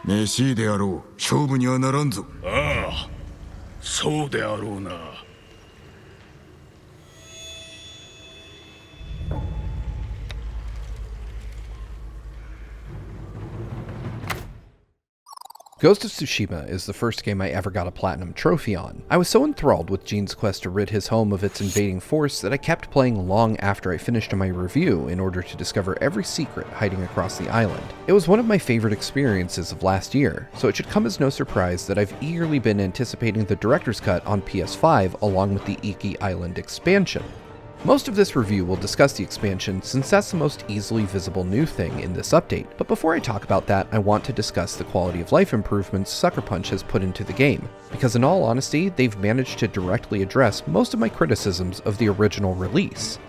めしいであろう。勝負にはならんぞ。ああ、そうであろうな。Ghost of Tsushima is the first game I ever got a platinum trophy on. I was so enthralled with Jin's quest to rid his home of its invading force that I kept playing long after I finished my review in order to discover every secret hiding across the island. It was one of my favorite experiences of last year, so it should come as no surprise that I've eagerly been anticipating the director's cut on PS5 along with the Iki Island expansion. Most of this review will discuss the expansion since that's the most easily visible new thing in this update, but before I talk about that, I want to discuss the quality of life improvements Sucker Punch has put into the game, because in all honesty, they've managed to directly address most of my criticisms of the original release.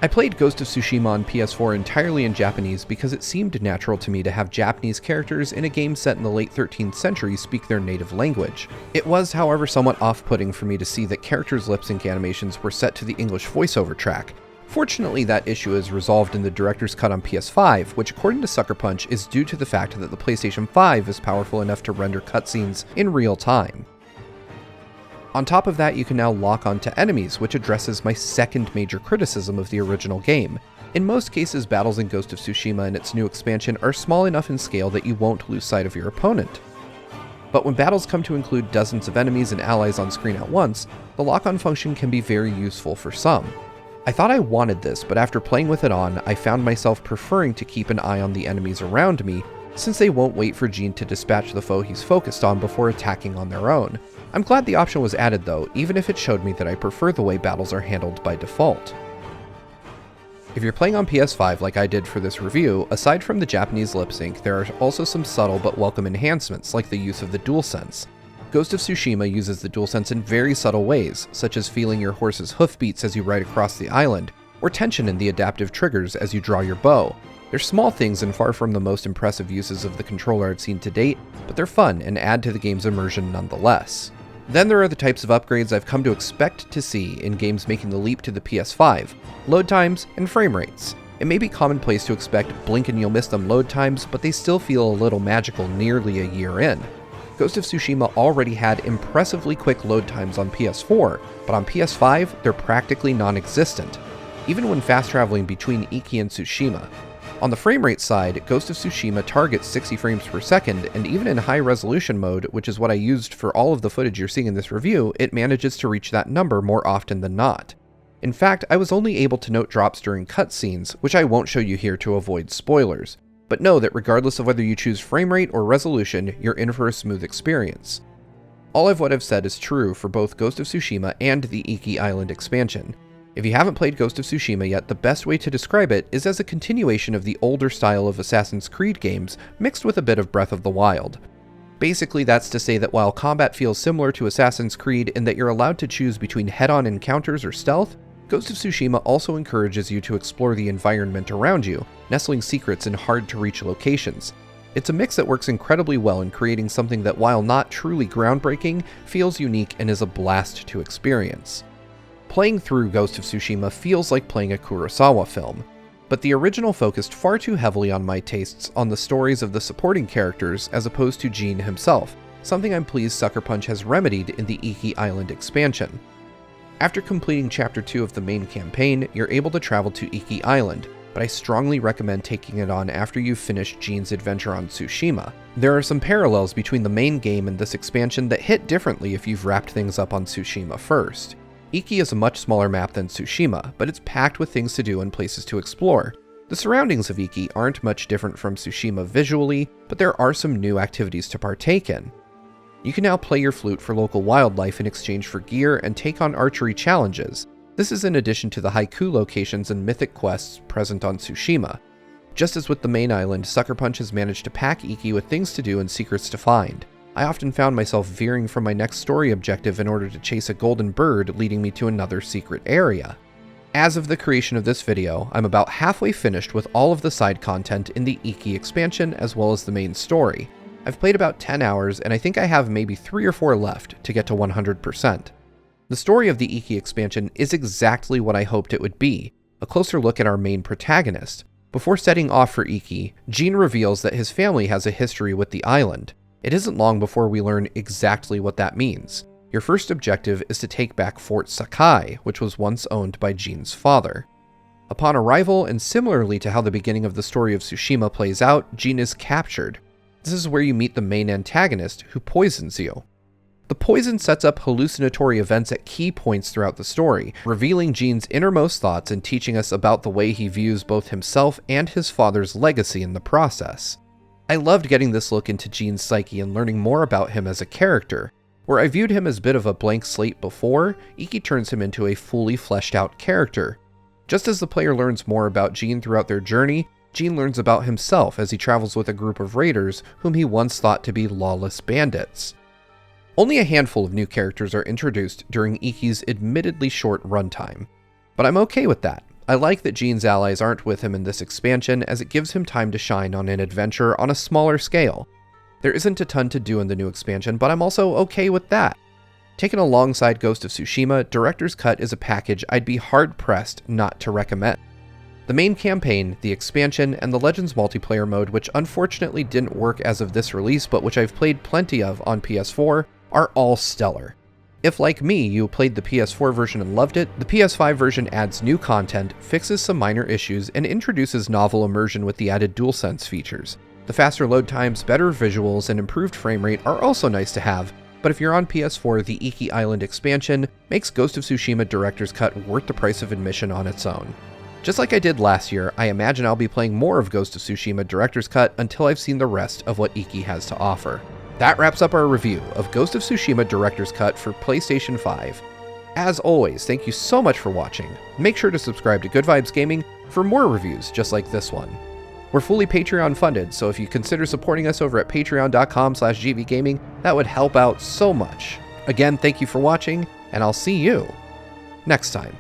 I played Ghost of Tsushima on PS4 entirely in Japanese because it seemed natural to me to have Japanese characters in a game set in the late 13th century speak their native language. It was, however, somewhat off-putting for me to see that characters' lip-sync animations were set to the English voiceover track. Fortunately, that issue is resolved in the director's cut on PS5, which according to Sucker Punch is due to the fact that the PlayStation 5 is powerful enough to render cutscenes in real time. On top of that, you can now lock onto enemies, which addresses my second major criticism of the original game. In most cases, battles in Ghost of Tsushima and its new expansion are small enough in scale that you won't lose sight of your opponent. But when battles come to include dozens of enemies and allies on screen at once, the lock-on function can be very useful for some. I thought I wanted this, but after playing with it on, I found myself preferring to keep an eye on the enemies around me, since they won't wait for Jin to dispatch the foe he's focused on before attacking on their own. I'm glad the option was added though, even if it showed me that I prefer the way battles are handled by default. If you're playing on PS5 like I did for this review, aside from the Japanese lip sync, there are also some subtle but welcome enhancements, like the use of the DualSense. Ghost of Tsushima uses the DualSense in very subtle ways, such as feeling your horse's hoofbeats as you ride across the island, or tension in the adaptive triggers as you draw your bow. They're small things and far from the most impressive uses of the controller I've seen to date, but they're fun and add to the game's immersion nonetheless. Then there are the types of upgrades I've come to expect to see in games making the leap to the PS5, load times and frame rates. It may be commonplace to expect blink and you'll miss them load times, but they still feel a little magical nearly a year in. Ghost of Tsushima already had impressively quick load times on PS4, but on PS5 they're practically non-existent, even when fast traveling between Iki and Tsushima. On the frame rate side, Ghost of Tsushima targets 60 frames per second, and even in high resolution mode, which is what I used for all of the footage you're seeing in this review, it manages to reach that number more often than not. In fact, I was only able to note drops during cutscenes, which I won't show you here to avoid spoilers. But know that regardless of whether you choose frame rate or resolution, you're in for a smooth experience. All of what I've said is true for both Ghost of Tsushima and the Iki Island expansion. If you haven't played Ghost of Tsushima yet, the best way to describe it is as a continuation of the older style of Assassin's Creed games, mixed with a bit of Breath of the Wild. Basically, that's to say that while combat feels similar to Assassin's Creed in that you're allowed to choose between head-on encounters or stealth, Ghost of Tsushima also encourages you to explore the environment around you, nestling secrets in hard-to-reach locations. It's a mix that works incredibly well in creating something that, while not truly groundbreaking, feels unique and is a blast to experience. Playing through Ghost of Tsushima feels like playing a Kurosawa film, but the original focused far too heavily on my tastes on the stories of the supporting characters as opposed to Jin himself, something I'm pleased Sucker Punch has remedied in the Iki Island expansion. After completing Chapter 2 of the main campaign, you're able to travel to Iki Island, but I strongly recommend taking it on after you've finished Jin's adventure on Tsushima. There are some parallels between the main game and this expansion that hit differently if you've wrapped things up on Tsushima first. Iki is a much smaller map than Tsushima, but it's packed with things to do and places to explore. The surroundings of Iki aren't much different from Tsushima visually, but there are some new activities to partake in. You can now play your flute for local wildlife in exchange for gear and take on archery challenges. This is in addition to the haiku locations and mythic quests present on Tsushima. Just as with the main island, Sucker Punch has managed to pack Iki with things to do and secrets to find. I often found myself veering from my next story objective in order to chase a golden bird, leading me to another secret area. As of the creation of this video, I'm about halfway finished with all of the side content in the Iki expansion as well as the main story. I've played about 10 hours, and I think I have maybe 3 or 4 left to get to 100%. The story of the Iki expansion is exactly what I hoped it would be, a closer look at our main protagonist. Before setting off for Iki, Jin reveals that his family has a history with the island. It isn't long before we learn exactly what that means. Your first objective is to take back Fort Sakai, which was once owned by Jin's father. Upon arrival, and similarly to how the beginning of the story of Tsushima plays out, Jin is captured. This is where you meet the main antagonist, who poisons you. The poison sets up hallucinatory events at key points throughout the story, revealing Jin's innermost thoughts and teaching us about the way he views both himself and his father's legacy in the process. I loved getting this look into Jin's psyche and learning more about him as a character. Where I viewed him as a bit of a blank slate before, Iki turns him into a fully fleshed out character. Just as the player learns more about Jin throughout their journey, Jin learns about himself as he travels with a group of raiders whom he once thought to be lawless bandits. Only a handful of new characters are introduced during Iki's admittedly short runtime. But I'm okay with that. I like that Jin's allies aren't with him in this expansion, as it gives him time to shine on an adventure on a smaller scale. There isn't a ton to do in the new expansion, but I'm also okay with that. Taken alongside Ghost of Tsushima, Director's Cut is a package I'd be hard-pressed not to recommend. The main campaign, the expansion, and the Legends multiplayer mode, which unfortunately didn't work as of this release but which I've played plenty of on PS4, are all stellar. If, like me, you played the PS4 version and loved it, the PS5 version adds new content, fixes some minor issues, and introduces novel immersion with the added DualSense features. The faster load times, better visuals, and improved frame rate are also nice to have, but if you're on PS4, the Iki Island expansion makes Ghost of Tsushima Director's Cut worth the price of admission on its own. Just like I did last year, I imagine I'll be playing more of Ghost of Tsushima Director's Cut until I've seen the rest of what Iki has to offer. That wraps up our review of Ghost of Tsushima Director's Cut for PlayStation 5. As always, thank you so much for watching. Make sure to subscribe to Good Vibes Gaming for more reviews just like this one. We're fully Patreon funded, so if you consider supporting us over at patreon.com/gvgaming, that would help out so much. Again, thank you for watching, and I'll see you next time.